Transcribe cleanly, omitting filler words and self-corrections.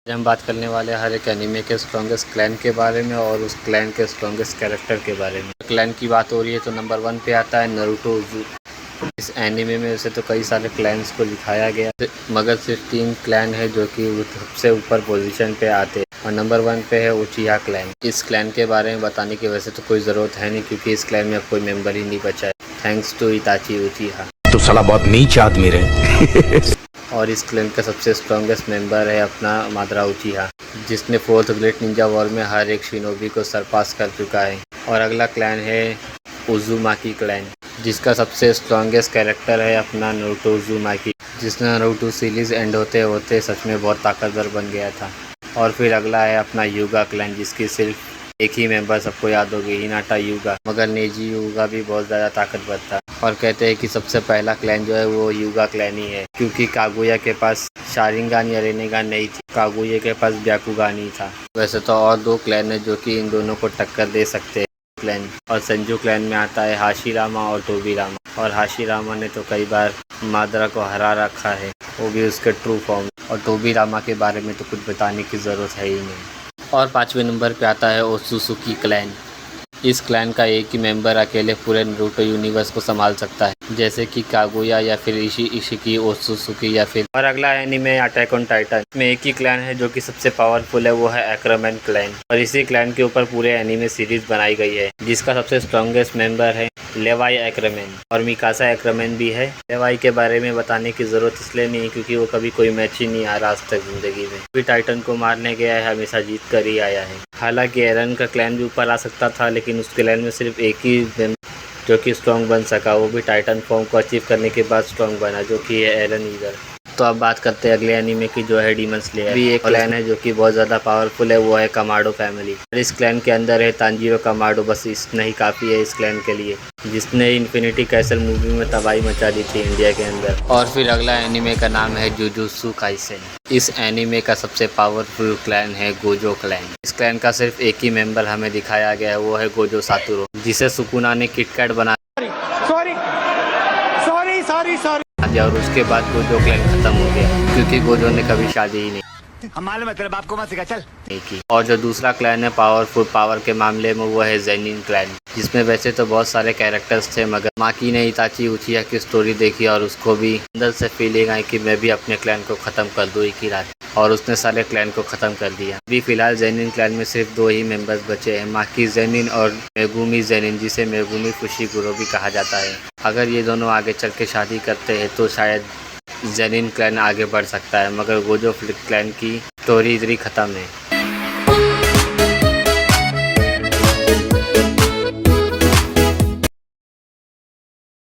आज हम बात करने वाले हैं हर एक एनीमे के स्ट्रॉन्गेस्ट क्लैन के बारे में और उस क्लैन के स्ट्रॉन्गेस्ट कैरेक्टर के बारे में। क्लैन की बात हो रही है तो नंबर 1 पे आता है नारुतो उज़ूकी। इस एनीमे में वैसे तो कई सारे क्लैन्स को दिखाया गया मगर सिर्फ 3 क्लैन है जो कि सबसे ऊपर पोजीशन पे आते हैं और नंबर 1 पे है उचिहा क्लैन। इस क्लैन के बारे में बताने की वैसे तो कोई ज़रूरत है नहीं क्योंकि इस क्लैन में अब कोई मेम्बर ही नहीं बचा है, थैंक्स टू इताची उचिहा। तो साला बहुत नीच आदमी रहे। और इस क्लैन का सबसे स्ट्रॉन्गेस्ट मेंबर है अपना मादरा उचिहा, जिसने 4th ग्रेट निंजा वॉर में हर एक शिनोबी को सरपास कर चुका है। और अगला क्लैन है उज़ुमाकी क्लैन, जिसका सबसे स्ट्रॉन्गेस्ट कैरेक्टर है अपना नारुतो उज़ुमाकी, जिसने नारुतो सीरीज़ एंड होते होते सच में बहुत ताकतवर बन गया था। और फिर अगला है अपना यूगा क्लैन, जिसकी सिर्फ एक ही मेंबर सबको याद होगी, हिनाटा यूगा, मगर नेजी यूगा भी बहुत ज़्यादा ताकतवर था। और कहते हैं कि सबसे पहला क्लैन जो है वो यूगा क्लैन ही है क्योंकि कागुया के पास शारिंगान या रेनेगान नहीं थी, कागुया के पास ब्याकुगान ही था। वैसे तो और 2 क्लैन है जो कि इन दोनों को टक्कर दे सकते हैं क्लैन। और संजू क्लैन में आता है हाशिरामा और तोबिरामा। और हाशिरामा ने तो कई बार मादरा को हरा रखा है, वो भी उसके ट्रू फॉर्म। और तोबिरामा के बारे में तो कुछ बताने की ज़रूरत है ही नहीं। और 5वें नंबर पे आता है ओत्सुसुकी क्लैन। इस क्लैन का एक ही मेंबर अकेले पूरे नारुतो यूनिवर्स को संभाल सकता है, जैसे कि कागुया या फिर इशिकी ओत्सुसुकी या फिर। और अगला एनीमे अटैक ऑन टाइटन में एक ही क्लैन है जो कि सबसे पावरफुल है, वो है एक्रामैन क्लैन। और इसी क्लैन के ऊपर पूरे एनीमे सीरीज बनाई गई है, जिसका सबसे स्ट्रॉन्गेस्ट मेंबर है लेवाई एक्रामैन और मिकासा एक्रामैन भी है। लेवाई के बारे में बताने की जरूरत इसलिए नहीं क्योंकि वो कभी कोई मैच ही नहीं हारा आज तक जिंदगी में, भी टाइटन को मारने गया है हमेशा जीत कर ही आया है। हालांकि एरन का क्लैन भी ऊपर आ सकता था, लेकिन उस क्लैन में सिर्फ एक ही जो कि स्ट्रॉन्ग बन सका, वो भी टाइटन फॉर्म को अचीव करने के बाद स्ट्रॉन्ग बना, जो कि है एरन ईगर। तो अब बात करते हैं अगले एनीमे की, जो है डीमन स्लेयर। भी एक क्लैन है जो कि बहुत ज़्यादा पावरफुल है, वो है कमाडो फैमिली। और इस क्लैन के अंदर है तांजीरो कमाडो, बस इतना ही काफ़ी है इस क्लैन के लिए, जिसने इन्फिनिटी कैसल मूवी में तबाही मचा दी थी इंडिया के अंदर। और फिर अगला एनीमे का नाम है जुजुत्सु काइसेन। इस एनीमे का सबसे पावरफुल क्लैन है गोजो क्लैन। इस क्लैन का सिर्फ एक ही मेंबर हमें दिखाया गया है, वो है गोजो सातुरो, जिसे सुकुना ने किटकैट बना और उसके बाद गोजो क्लैन खत्म हो गया क्योंकि गोजो ने कभी शादी ही नहीं तेरे बाप को मत सिखा चल की। और जो दूसरा क्लैन है पावरफुल पावर के मामले में, वो है जेनिन क्लैन, जिसमें वैसे तो बहुत सारे कैरेक्टर्स थे मगर माकी ने इताची उचिहा की स्टोरी देखी और उसको भी अंदर से फीलिंग आई कि मैं भी अपने क्लैन को ख़त्म कर दूँ एक ही रात, और उसने सारे क्लैन को ख़त्म कर दिया। अभी फिलहाल जेनिन क्लैन में सिर्फ 2 ही मेंबर्स बचे हैं, माकी जेनिन और मेगुमी जेनिन, जिसे मेगुमी फुशिगुरो भी कहा जाता है। अगर ये दोनों आगे चल के शादी करते हैं तो शायद जेनिन क्लैन आगे बढ़ सकता है, मगर गोजो क्लैन की स्टोरी इधर ही ख़त्म है।